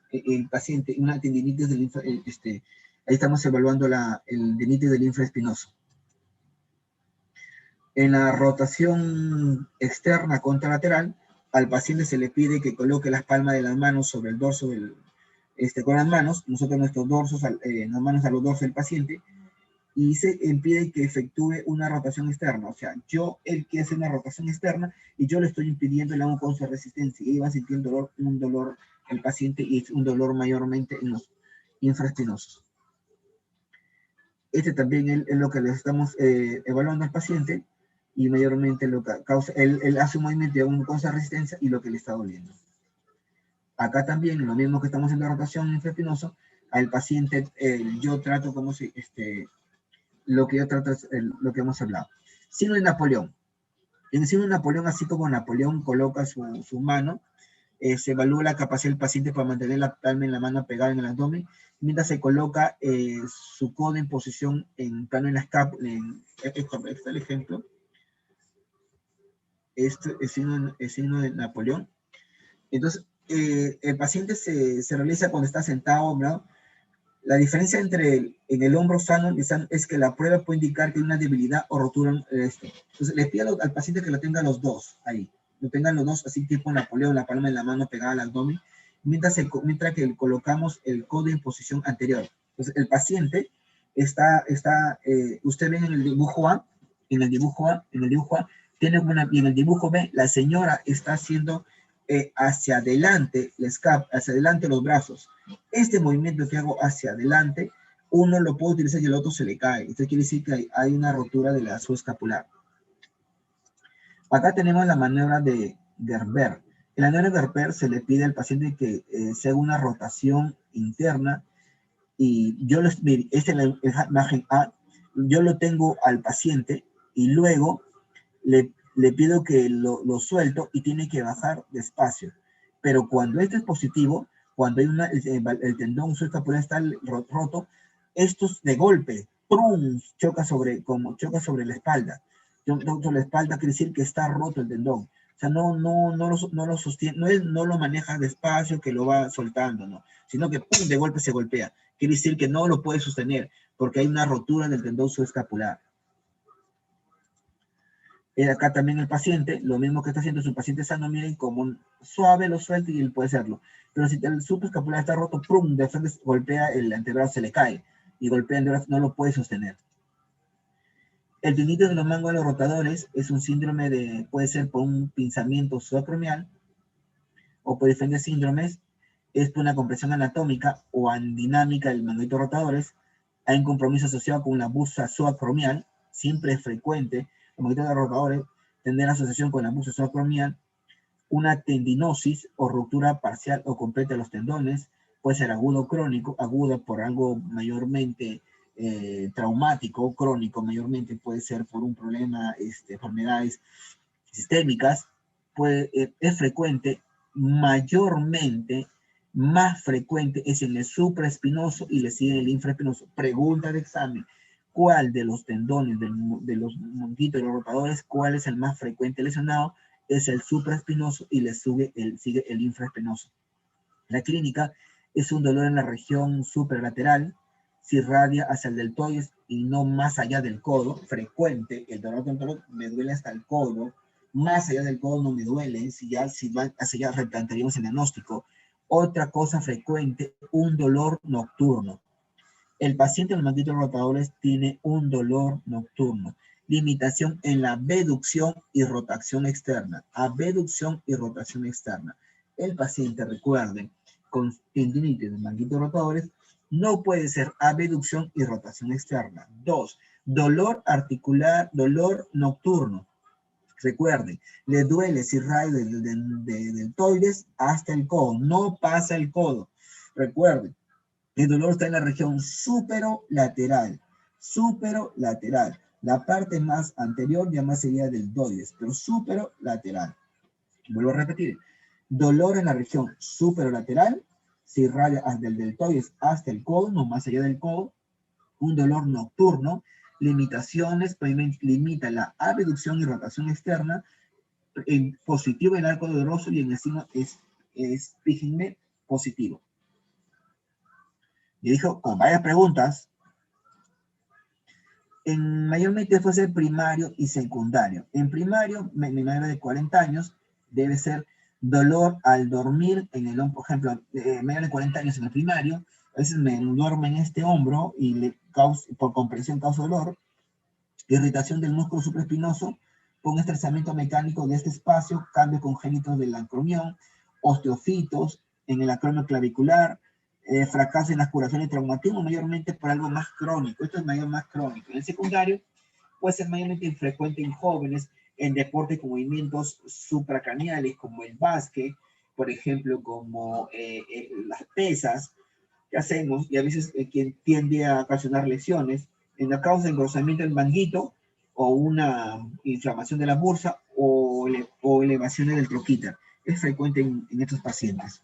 El paciente, una tendinitis del ahí estamos evaluando el tendinitis del infraespinoso. En la rotación externa contralateral, al paciente se le pide que coloque las palmas de las manos sobre el dorso con las manos, nosotros nuestros dorsos, las manos a los dorsos del paciente, y se impide que efectúe una rotación externa. O sea, él quiere hacer una rotación externa y yo le estoy impidiendo, le hago con su resistencia, y va a sentir un dolor el paciente, y es un dolor mayormente en los infraespinosos. Este también es lo que le estamos evaluando al paciente, y mayormente lo que causa, él hace un movimiento con esa resistencia y lo que le está doliendo. Acá también, lo mismo que estamos en la rotación infraespinoso, al paciente yo trato como si, lo que hemos hablado. Signo de Napoleón. En el signo de Napoleón, así como Napoleón coloca su mano, se evalúa la capacidad del paciente para mantener la palma en la mano pegada en el abdomen, mientras se coloca su codo en posición en plano en la escápula. Este es el ejemplo. Este es el signo de Napoleón. Entonces, el paciente se realiza cuando está sentado, ¿no? La diferencia entre en el hombro sano es que la prueba puede indicar que hay una debilidad o rotura en esto. Entonces, le pido al paciente que lo tenga los dos ahí. Lo tengan los dos, así tipo Napoleón, la palma de la mano pegada al abdomen, mientras que colocamos el codo en posición anterior. Entonces, el paciente usted ve en el dibujo A, y en el dibujo B, la señora está haciendo hacia adelante, hacia adelante los brazos. Este movimiento que hago hacia adelante, uno lo puede utilizar y el otro se le cae. Esto quiere decir que hay una rotura de la subescapular. Acá tenemos la maniobra de Gerber. En la maniobra de Gerber se le pide al paciente que se haga una rotación interna, y esta es la imagen A, yo lo tengo al paciente y luego le pido que lo suelto y tiene que bajar despacio. Pero cuando este es positivo, cuando hay el tendón subescapular está roto, esto de golpe, ¡prum!, choca sobre la espalda. Sobre la espalda quiere decir que está roto el tendón. O sea, no lo sostiene, no lo maneja despacio, que lo va soltando, no, sino que ¡pum!, de golpe se golpea. Quiere decir que no lo puede sostener porque hay una rotura del tendón subescapular. Acá también el paciente, lo mismo que está haciendo su paciente sano, miren como suave lo suelta y él puede hacerlo. Pero si el subescapular está roto, ¡prum!, de frente golpea el antebrazo, se le cae, y golpea el antebrazo, no lo puede sostener. El tendinitis de los mangos de los rotadores es un síndrome puede ser por un pinzamiento subacromial o por diferentes síndromes. Es por una compresión anatómica o andinámica del manguito rotadores. Hay un compromiso asociado con una busa subacromial, siempre es frecuente. Los manguitos rotadores tendrán asociación con la busa subacromial. Una tendinosis o ruptura parcial o completa de los tendones, puede ser agudo o crónico. Agudo por algo mayormente traumático, crónico mayormente puede ser por un problema, enfermedades sistémicas. es frecuente, mayormente, más frecuente es en el supraespinoso y le sigue el infraespinoso. Pregunta de examen: ¿cuál de los tendones de los monguitos y los rotadores, cuál es el más frecuente lesionado? Es el supraespinoso y le sigue el infraespinoso. La clínica es un dolor en la región supralateral, si irradia hacia el deltoides y no más allá del codo. Frecuente, el dolor me duele hasta el codo, más allá del codo no me duele. Si va hacia allá replantearíamos el diagnóstico. Otra cosa frecuente, un dolor nocturno. El paciente de los manguitos rotadores tiene un dolor nocturno. Limitación en la abducción y rotación externa. Abducción y rotación externa. El paciente, recuerden, con tendinitis de manguitos rotadores, no puede ser abducción y rotación externa. 2. Dolor articular, dolor nocturno. Recuerden, le duele si rayo del deltoides hasta el codo. No pasa el codo. Recuerden, el dolor está en la región superolateral. Superolateral. La parte más anterior ya más sería deltoides, pero superolateral. Vuelvo a repetir. Dolor en la región superolateral, si irradia desde el deltoides hasta el codo, no más allá del codo. Un dolor nocturno. Limitaciones, limita la abducción y rotación externa. En positivo en el arco doloroso y en el signo es positivo. Y dijo, con varias preguntas, mayormente puede ser primario y secundario. En primario, menor de 40 años, debe ser dolor al dormir en el hombro. Por ejemplo, menor de 40 años en el primario, a veces me duermo en este hombro y por compresión causa dolor. Irritación del músculo supraespinoso con estresamiento mecánico de este espacio, cambio congénito del acromión, osteofitos en el acromio clavicular, fracaso en las curaciones y traumatismo, mayormente por algo más crónico. Esto es más crónico. En el secundario puede ser mayormente infrecuente en jóvenes en deportes con movimientos supracraneales como el básquet, por ejemplo, como las pesas que hacemos, y a veces quien tiende a ocasionar lesiones en la causa de engrosamiento del manguito o una inflamación de la bursa o elevaciones del troquíter. Es frecuente en estos pacientes.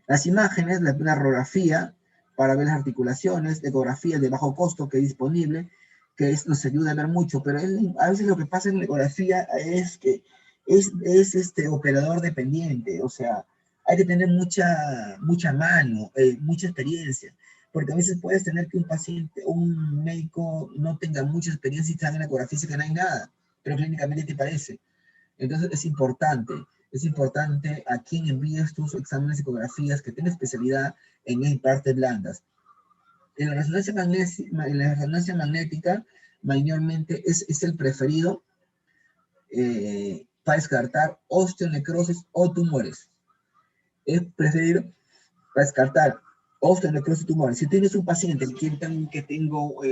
Las imágenes, una radiografía para ver las articulaciones, ecografía de bajo costo que es disponible, que nos ayuda a ver mucho, pero a veces lo que pasa en la ecografía es que es operador dependiente, o sea, hay que tener mucha mano, mucha experiencia, porque a veces puedes tener que un médico no tenga mucha experiencia y está en la ecografía y que no hay nada, pero clínicamente te parece. Entonces es importante a quien envíes tus exámenes de ecografías que tenga especialidad en partes blandas. En la resonancia magnética mayormente es el preferido para descartar osteonecrosis o tumores. Es preferido para descartar osteonecrosis y tumores. Si tienes un paciente que tengo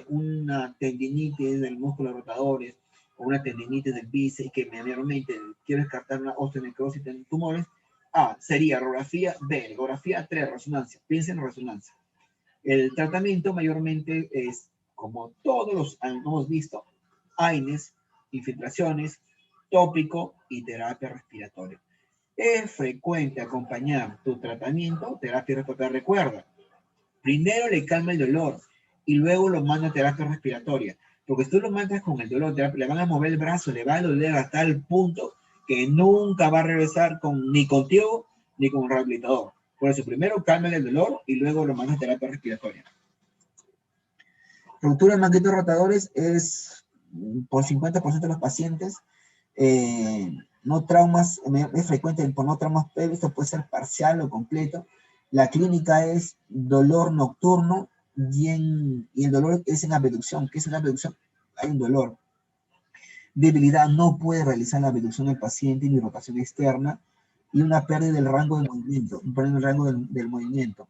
una tendinitis del músculo rotadores o una tendinitis del bíceps y que mayormente quiero descartar una osteonecrosis y tumores, A, sería radiografía, B, ecografía, 3, resonancia. Piensen en resonancia. El tratamiento mayormente es, como todos los hemos visto, AINES, infiltraciones, tópico y terapia respiratoria. Es frecuente acompañar tu tratamiento, terapia respiratoria. Recuerda, primero le calma el dolor y luego lo manda a terapia respiratoria. Porque si tú lo mandas con el dolor, le van a mover el brazo, le va a doler a tal punto que nunca va a regresar ni contigo ni con un rehabilitador. Por eso, primero calma el dolor y luego lo mandas a terapia respiratoria. Ruptura de manguitos rotadores es por 50% de los pacientes. No traumas, es frecuente por no traumas previos, esto puede ser parcial o completo. La clínica es dolor nocturno y el dolor es en abducción. ¿Qué es una abducción? Hay un dolor. Debilidad, no puede realizar la abducción del paciente ni rotación externa, y una pérdida del rango de movimiento, del movimiento.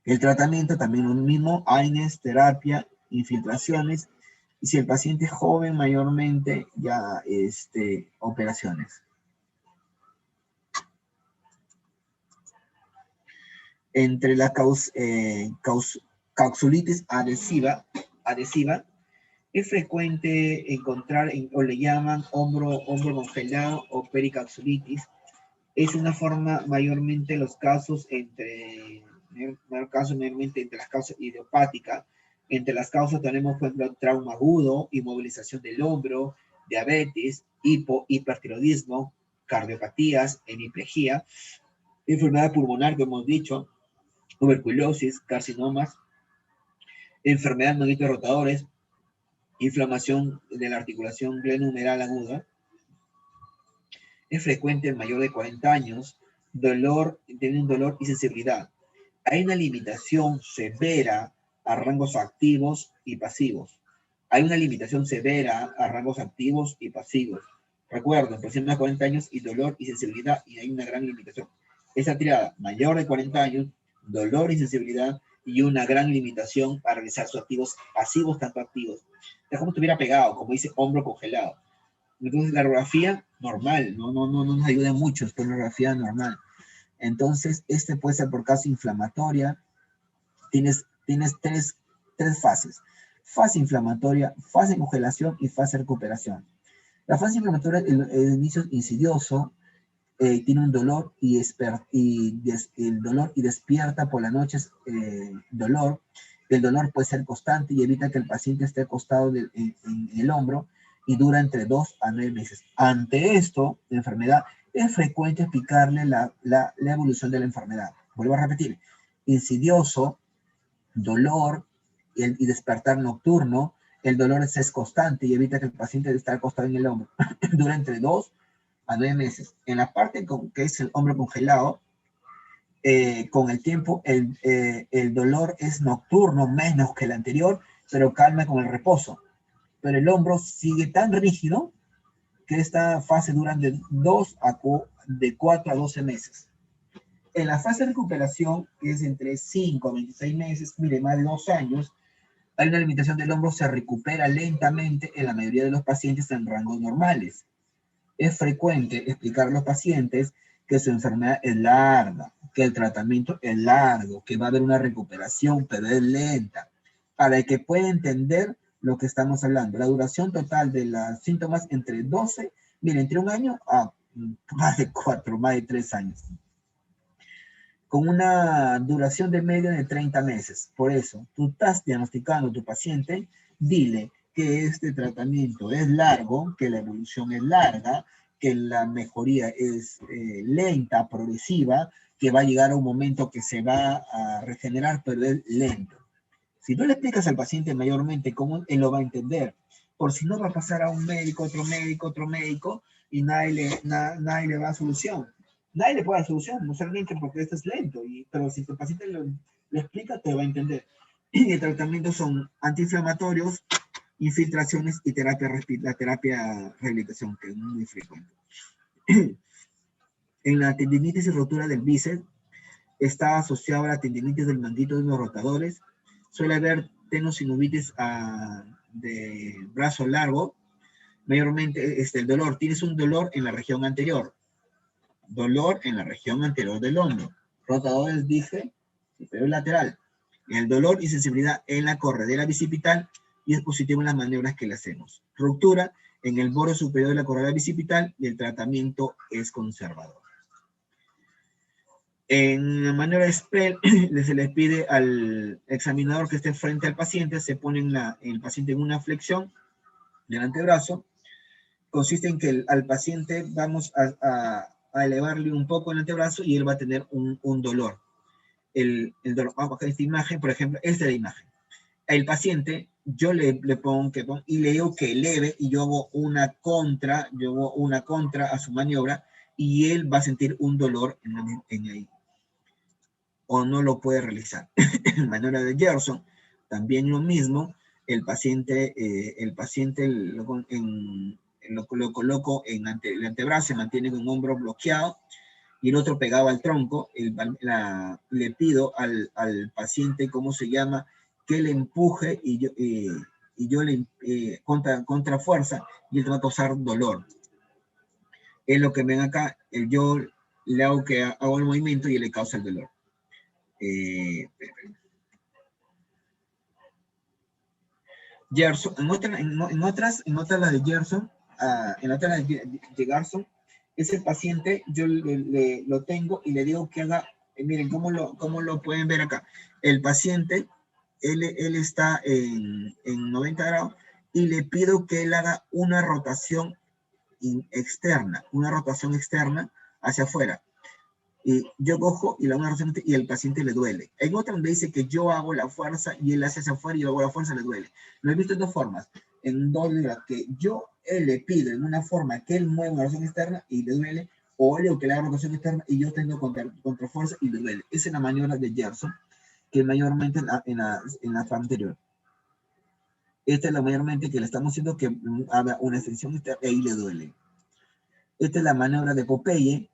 El tratamiento también lo mismo, AINES, terapia, infiltraciones, y si el paciente es joven, mayormente ya operaciones. Entre la causulitis adhesiva Es frecuente encontrar, o le llaman hombro congelado o pericapsulitis. Es una forma mayormente los casos mayormente entre las causas idiopáticas. Entre las causas tenemos, por ejemplo, trauma agudo, inmovilización del hombro, diabetes, hipertiroidismo, cardiopatías, hemiplegia, enfermedad pulmonar, que hemos dicho, tuberculosis, carcinomas, enfermedad de rotadores, inflamación de la articulación glenohumeral aguda. Es frecuente en mayor de 40 años, tiene un dolor y sensibilidad. Hay una limitación severa a rangos activos y pasivos. Hay una limitación severa a rangos activos y pasivos. Recuerden, personas de 40 años y dolor y sensibilidad, y hay una gran limitación. Esa triada, mayor de 40 años, dolor y sensibilidad, y una gran limitación para realizar sus activos pasivos, tanto activos. Es como si estuviera pegado, como dice hombro congelado. Entonces, la radiografía normal, no nos ayuda mucho, es una radiografía normal. Entonces, este puede ser por causa inflamatoria. Tienes tres fases. Fase inflamatoria, fase de congelación y fase de recuperación. La fase inflamatoria, el inicio es insidioso, tiene un dolor el dolor y despierta por la noche dolor. El dolor puede ser constante y evita que el paciente esté acostado en el hombro y dura entre 2 a 9 meses. Ante esto, la enfermedad, es frecuente explicarle la evolución de la enfermedad. Vuelvo a repetir, insidioso, dolor y despertar nocturno. El dolor es constante y evita que el paciente esté acostado en el hombro. Dura entre 2 a 9 meses. En la parte que es el hombro congelado, con el tiempo el dolor es nocturno menos que el anterior, pero calma con el reposo. Pero el hombro sigue tan rígido que esta fase dura de 4 a 12 meses. En la fase de recuperación, que es entre 5 a 26 meses, mire, más de 2 años, hay una limitación del hombro, se recupera lentamente en la mayoría de los pacientes en rangos normales. Es frecuente explicar a los pacientes que su enfermedad es larga, que el tratamiento es largo, que va a haber una recuperación, pero es lenta, para que pueda entender lo que estamos hablando. La duración total de los síntomas entre 12, mire, entre un año a más de 4, más de 3 años. Con una duración de media de 30 meses. Por eso, tú estás diagnosticando a tu paciente, dile que este tratamiento es largo, que la evolución es larga, que la mejoría es lenta, progresiva, que va a llegar a un momento que se va a regenerar, pero es lento. Si tú le explicas al paciente mayormente cómo él lo va a entender, por si no va a pasar a un médico, otro médico, y nadie le va a solución. Nadie le puede dar solución, no solamente porque esto es lento, pero si tu paciente lo explica, te va a entender. Y el tratamiento son antiinflamatorios, infiltraciones y la terapia rehabilitación, que es muy frecuente. En la tendinitis y rotura del bíceps, está asociada a la tendinitis del manguito de los rotadores. Suele haber tenosinovitis de brazo largo. Mayormente el dolor, tienes un dolor en la región anterior. Dolor en la región anterior del hombro. Rotadores, dije, superior lateral. El dolor y sensibilidad en la corredera bicipital y es positivo en las maniobras que le hacemos. Ruptura en el borde superior de la corredera bicipital y el tratamiento es conservador. En la maniobra de Spell se les pide al examinador que esté frente al paciente, se pone el paciente en una flexión del antebrazo. Consiste en que al paciente vamos a elevarle un poco el antebrazo y él va a tener un dolor. El dolor, vamos a buscar esta imagen, por ejemplo, esta es la imagen. El paciente, yo le pongo y le digo que eleve y yo hago una contra a su maniobra y él va a sentir un dolor en ahí. O no lo puede realizar. En maniobra de Gerson, también lo mismo, el paciente lo coloco en el antebrazo, se mantiene con un hombro bloqueado y el otro pegado al tronco. Le pido al paciente, ¿cómo se llama?, que le empuje y yo le contra fuerza y él va a causar dolor. Es lo que ven acá, yo le hago el movimiento y él le causa el dolor. Gerson, en otras la de Gerson, en otra la de Gerson, ese paciente yo lo tengo y le digo que haga, miren cómo lo pueden ver acá. El paciente, él está en 90 grados y le pido que él haga una rotación externa hacia afuera. Y yo cojo y la hago una rotación y el paciente le duele. En otra donde dice que yo hago la fuerza y él hace hacia afuera y yo hago la fuerza, le duele. Lo he visto en dos formas. En dos de las que él le pido en una forma que él mueva una rotación externa y le duele, o él que le haga rotación externa y yo tengo contra fuerza y le duele. Esa es la maniobra de Gerson, que mayormente en la anterior. Esta es la mayormente que le estamos haciendo que haga una extensión externa y ahí le duele. Esta es la maniobra de Popeye,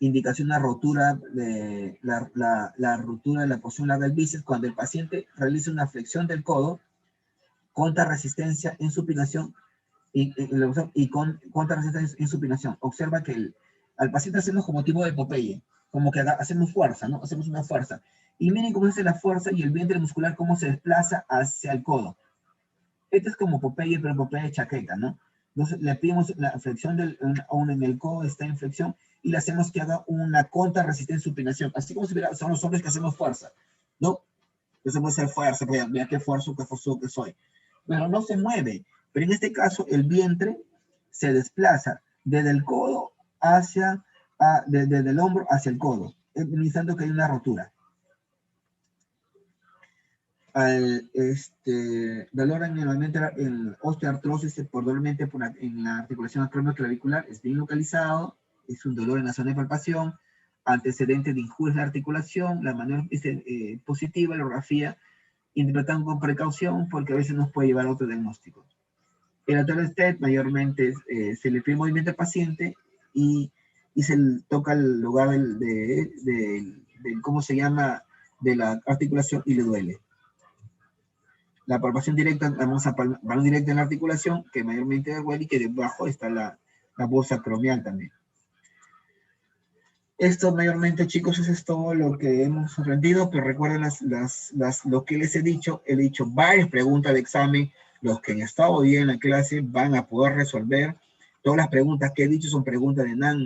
indicación de rotura de la rotura de la porción larga del bíceps cuando el paciente realiza una flexión del codo contra resistencia en supinación y contra resistencia en supinación. Observa que al paciente hacemos como tipo de Popeye, como que hacemos fuerza, ¿no? Hacemos una fuerza. Y miren cómo hace la fuerza y el vientre muscular cómo se desplaza hacia el codo. Este es como Popeye, pero Popeye chaqueta, ¿no? Entonces le pedimos la flexión en el codo, está en flexión, y le hacemos que haga una contra resistencia supinación, así como si son los hombres que hacemos fuerza, ¿no? Hacemos hacer fuerza, mira qué fuerza que soy. Pero no se mueve, pero en este caso el vientre se desplaza desde el codo desde el hombro hacia el codo, indicando que hay una rotura. Dolor en osteoartrosis probablemente en la articulación acromioclavicular es bien localizado, es un dolor en la zona de palpación, antecedente de injurias de la articulación, la manera positiva, la ecografía, interpretando con precaución porque a veces nos puede llevar a otro diagnóstico. El autor STED mayormente se le pide movimiento al paciente y se toca el lugar ¿cómo se llama? De la articulación y le duele. La palpación directa, vamos a palpar directa en la articulación, que mayormente duele y que debajo está la bolsa acromial también. Esto mayormente, chicos, es todo lo que hemos aprendido, pero recuerden lo que les he dicho varias preguntas de examen, los que han estado hoy en la clase van a poder resolver. Todas las preguntas que he dicho son preguntas de NAN,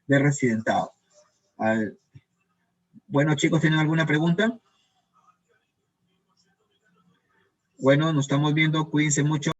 de residentado. Bueno, chicos, ¿tienen alguna pregunta? Bueno, nos estamos viendo, cuídense mucho.